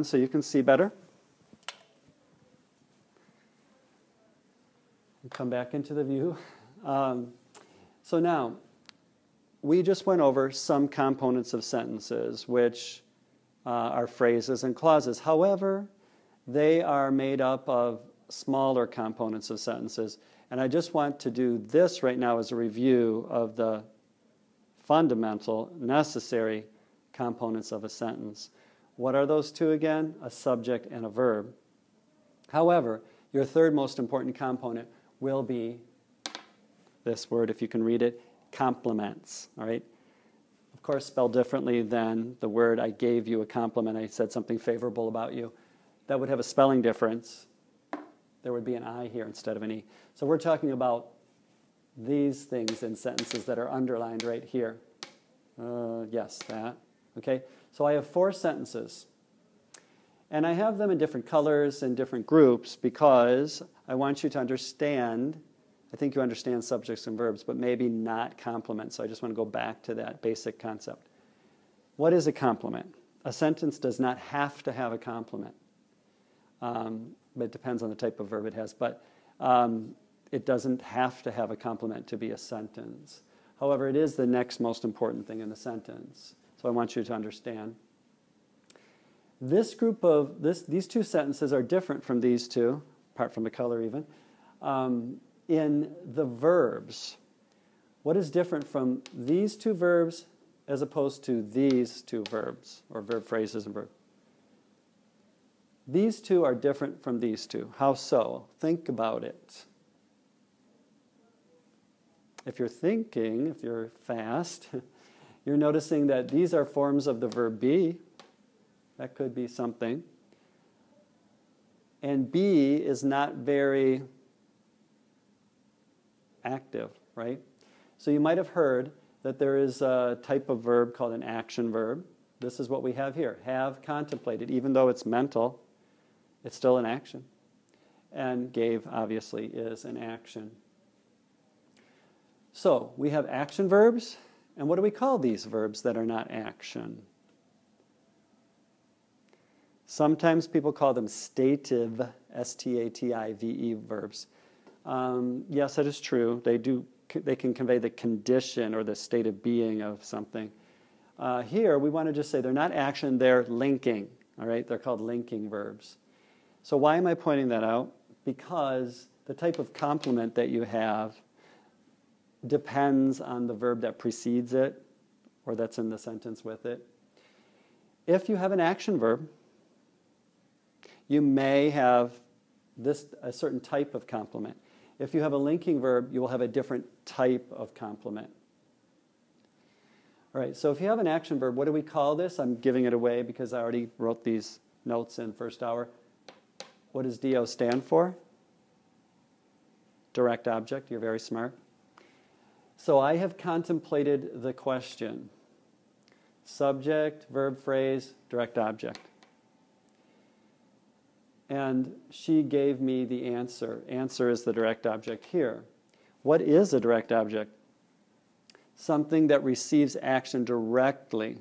So you can see better. Come back into the view. So now, we just went over some components of sentences, which are phrases and clauses. However, they are made up of smaller components of sentences. And I just want to do this right now as a review of the fundamental, necessary components of a sentence. What are those two again? A subject and a verb. However, your third most important component will be this word, if you can read it, compliments. All right? Of course, spelled differently than the word I gave you a compliment. I said something favorable about you. That would have a spelling difference. There would be an I here instead of an E. So we're talking about these things in sentences that are underlined right here. Yes, that. Okay? So I have 4 sentences. And I have them in different colors and different groups because I want you to understand, I think you understand subjects and verbs, but maybe not complements. So I just want to go back to that basic concept. What is a complement? A sentence does not have to have a complement. But it depends on the type of verb it has. But it doesn't have to have a complement to be a sentence. However, it is the next most important thing in the sentence. So I want you to understand. This group of, these 2 sentences are different from these 2, apart from the color even, in the verbs. What is different from these 2 verbs as opposed to these 2 verbs, or verb phrases and verbs? These 2 are different from these 2. How so? Think about it. If you're thinking, if you're fast, you're noticing that these are forms of the verb be. That could be something. And be is not very active, right? So you might have heard that there is a type of verb called an action verb. This is what we have here. Have contemplated. Even though it's mental, it's still an action. And gave, obviously, is an action. So we have action verbs. And what do we call these verbs that are not action? Sometimes people call them stative, S-T-A-T-I-V-E verbs. Yes, that is true. They can convey the condition or the state of being of something. Here, we want to just say they're not action, they're linking. All right? They're called linking verbs. So why am I pointing that out? Because the type of complement that you have depends on the verb that precedes it or that's in the sentence with it. If you have an action verb, you may have a certain type of complement. If you have a linking verb, you will have a different type of complement. All right, so if you have an action verb, what do we call this? I'm giving it away because I already wrote these notes in first hour. What does DO stand for? Direct object. You're very smart. So I have contemplated the question. Subject, verb phrase, direct object. And she gave me the answer. Answer is the direct object here. What is a direct object? Something that receives action directly.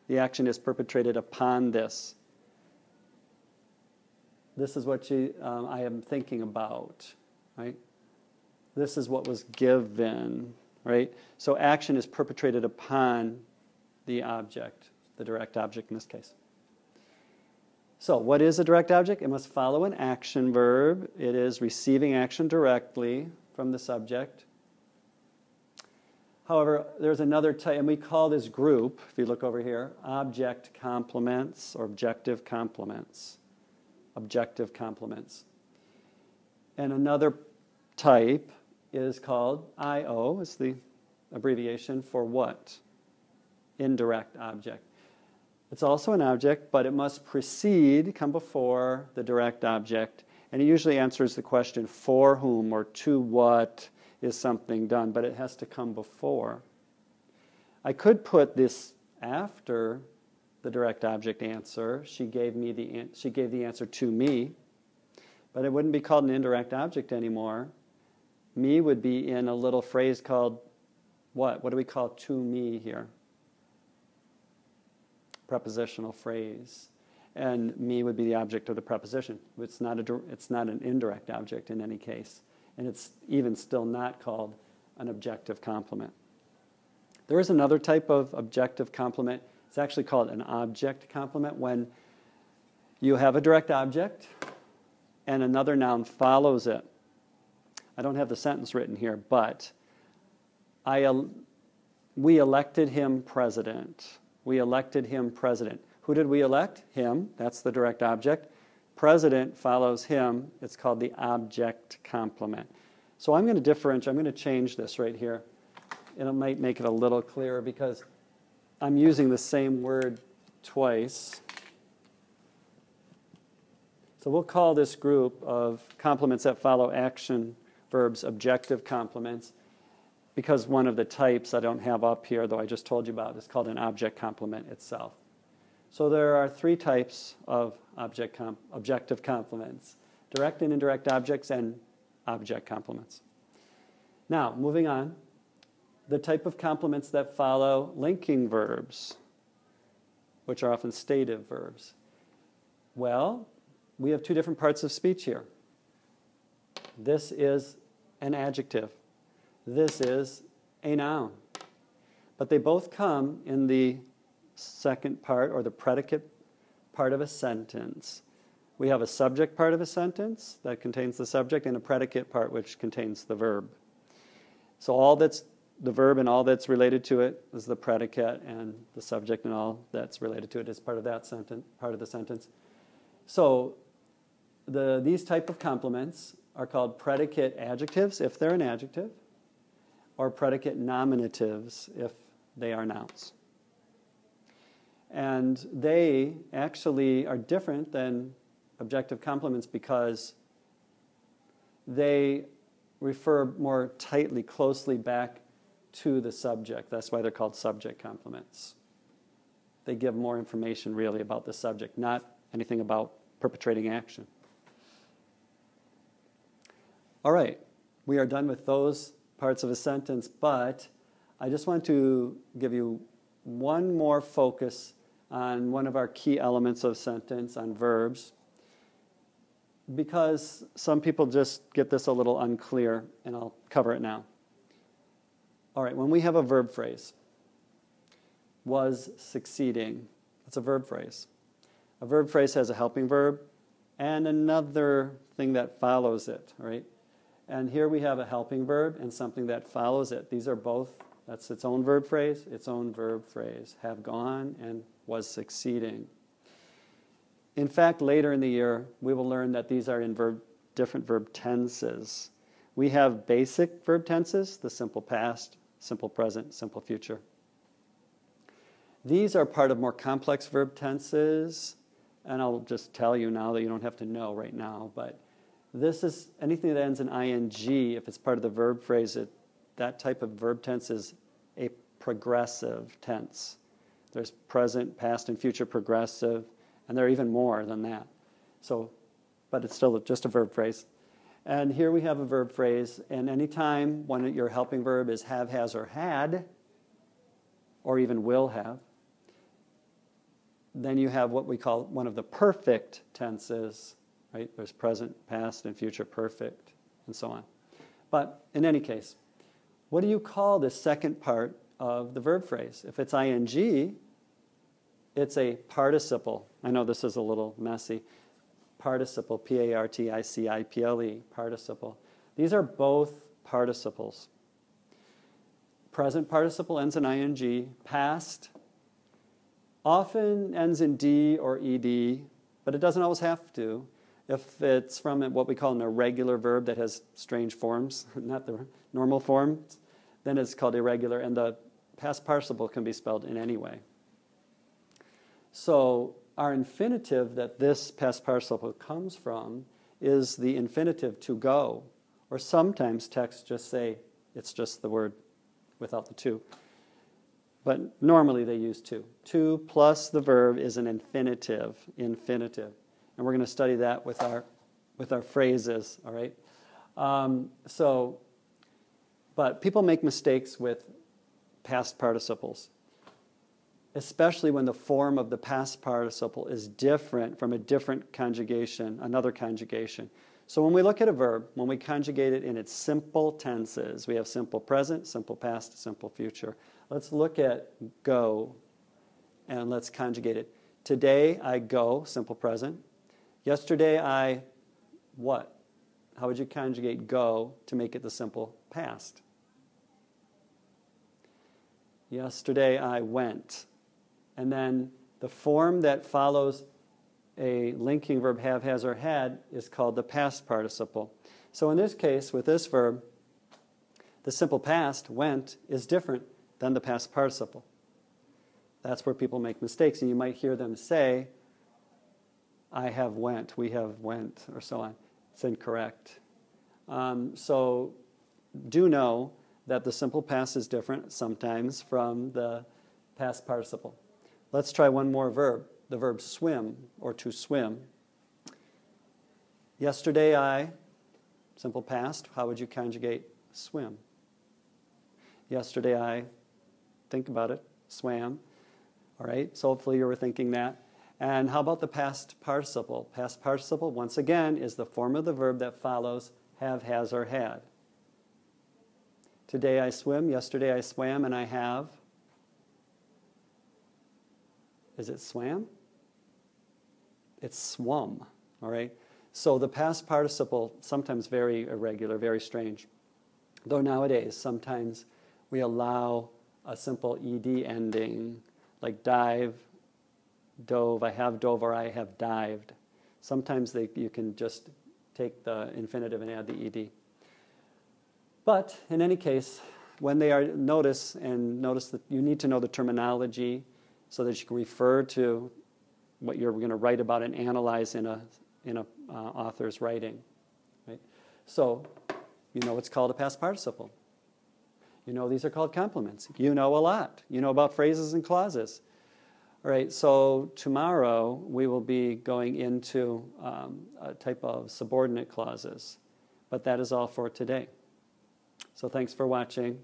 The action is perpetrated upon this. This is what I am thinking about, right? This is what was given, right? So action is perpetrated upon the object, the direct object in this case. So what is a direct object? It must follow an action verb. It is receiving action directly from the subject. However, there's another type, and we call this group, if you look over here, object complements or objective complements. Objective complements. And another type is called IO. It's the abbreviation for what? Indirect object. It's also an object, but it must precede, come before the direct object. And it usually answers the question for whom or to what is something done, but it has to come before. I could put this after the direct object answer. She gave the answer to me, but it wouldn't be called an indirect object anymore. Me would be in a little phrase called what? What do we call to me here? Prepositional phrase. and me would be the object of the preposition. It's not an indirect object in any case, and it's even still not called an objective complement. There is another type of objective complement. It's actually called an object complement when you have a direct object and another noun follows it. I don't have the sentence written here, but we elected him president. We elected him president. Who did we elect? Him. That's the direct object. President follows him. It's called the object complement. So I'm going to differentiate. I'm going to change this right here. And it might make it a little clearer because I'm using the same word twice. So we'll call this group of complements that follow action verbs objective complements, because one of the types I don't have up here, though I just told you about, is called an object complement itself. So there are three types of objective complements: direct and indirect objects and object complements. Now, moving on, the type of complements that follow linking verbs, which are often stative verbs. Well, we have two different parts of speech here. This is an adjective. This is a noun. But they both come in the second part, or the predicate part of a sentence. We have a subject part of a sentence that contains the subject and a predicate part which contains the verb. So all that's the verb and all that's related to it is the predicate, and the subject and all that's related to it is part of that sentence, part of the sentence. So these type of complements are called predicate adjectives if they're an adjective, or predicate nominatives if they are nouns. And they actually are different than objective complements because they refer more tightly, closely back to the subject. That's why they're called subject complements. They give more information really about the subject, not anything about perpetrating action. All right, we are done with those parts of a sentence, but I just want to give you one more focus on one of our key elements of sentence, on verbs, because some people just get this a little unclear, and I'll cover it now. All right, when we have a verb phrase, was succeeding, it's a verb phrase. A verb phrase has a helping verb and another thing that follows it, right? And here we have a helping verb and something that follows it. These are both, that's its own verb phrase, have gone and was succeeding. In fact, later in the year, we will learn that these are in different verb tenses. We have basic verb tenses, the simple past, simple present, simple future. These are part of more complex verb tenses, and I'll just tell you now that you don't have to know right now, but this is anything that ends in ing, if it's part of the verb phrase, that type of verb tense is a progressive tense. There's present, past, and future progressive, and there are even more than that. So, but it's still just a verb phrase. And here we have a verb phrase, and anytime one of your helping verb is have, has, or had, or even will have, then you have what we call one of the perfect tenses, right? There's present, past, and future perfect, and so on. But in any case, what do you call the second part of the verb phrase? If it's ing, it's a participle. I know this is a little messy. Participle, P-A-R-T-I-C-I-P-L-E, participle. These are both participles. Present participle ends in ing. Past often ends in D or ed, but it doesn't always have to. If it's from what we call an irregular verb that has strange forms, not the normal forms, then it's called irregular, and the past participle can be spelled in any way. So our infinitive that this past participle comes from is the infinitive to go, or sometimes texts just say it's just the word without the to. But normally they use to. To plus the verb is an infinitive. And we're going to study that with our phrases, all right? But people make mistakes with past participles. especially when the form of the past participle is different from a different conjugation, another conjugation. So when we look at a verb, when we conjugate it in its simple tenses, we have simple present, simple past, simple future. Let's look at go, and let's conjugate it. Today I go, simple present. Yesterday I what? How would you conjugate go to make it the simple past? Yesterday I went. And then the form that follows a linking verb have, has, or had is called the past participle. So in this case, with this verb, the simple past, went, is different than the past participle. That's where people make mistakes, and you might hear them say, I have went, we have went, or so on. It's incorrect. So do know that the simple past is different sometimes from the past participle. Let's try one more verb, the verb swim, or to swim. Yesterday I, simple past, how would you conjugate swim? Yesterday I, think about it, swam. All right, so hopefully you were thinking that. And how about the past participle? Past participle, once again, is the form of the verb that follows have, has, or had. Today I swim, yesterday I swam, and I have. Is it swam? It's swum, all right? So the past participle, sometimes very irregular, very strange. Though nowadays, sometimes we allow a simple ed ending, like dive, dove, I have dove, or I have dived. Sometimes you can just take the infinitive and add the ed. But in any case, when they are, notice that you need to know the terminology so that you can refer to what you're going to write about and analyze in a author's writing. Right? So you know it's called a past participle. You know these are called complements. You know a lot. You know about phrases and clauses. All right, so tomorrow we will be going into a type of subordinate clauses. But that is all for today. So thanks for watching.